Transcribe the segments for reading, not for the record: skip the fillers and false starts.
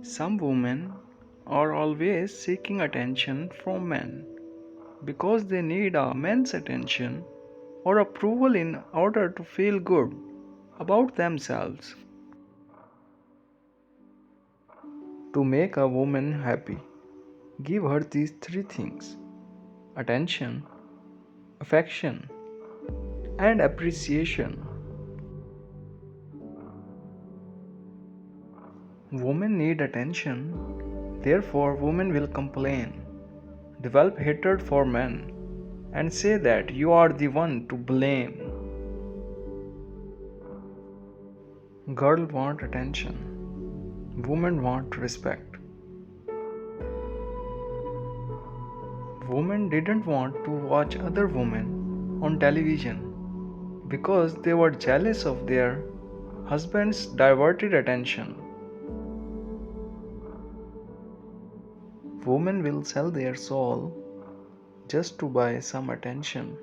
Some women are always seeking attention from men because they need a man's attention or approval in order to feel good about themselves. To make a woman happy, give her these three things: attention, affection, and appreciation. Women need attention, therefore, women will complain, develop hatred for men, and say that you are the one to blame. Girl want attention, women want respect. Women didn't want to watch other women on television because they were jealous of their husband's diverted attention. Women will sell their soul just to buy some attention.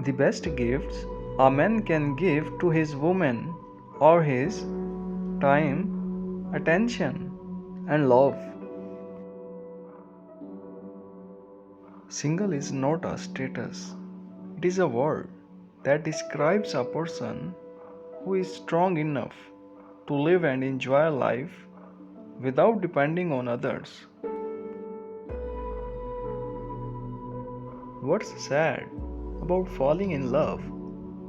The best gifts a man can give to his woman are his time, attention, and love. Single is not a status, it is a word that describes a person who is strong enough to live and enjoy life without depending on others. What's sad about falling in love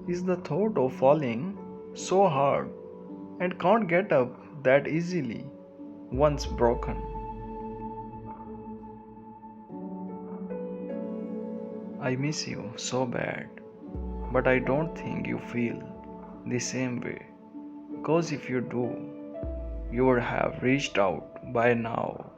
is the thought of falling so hard and can't get up that easily once broken. I miss you so bad, but I don't think you feel the same way. Because if you do, you would have reached out by now.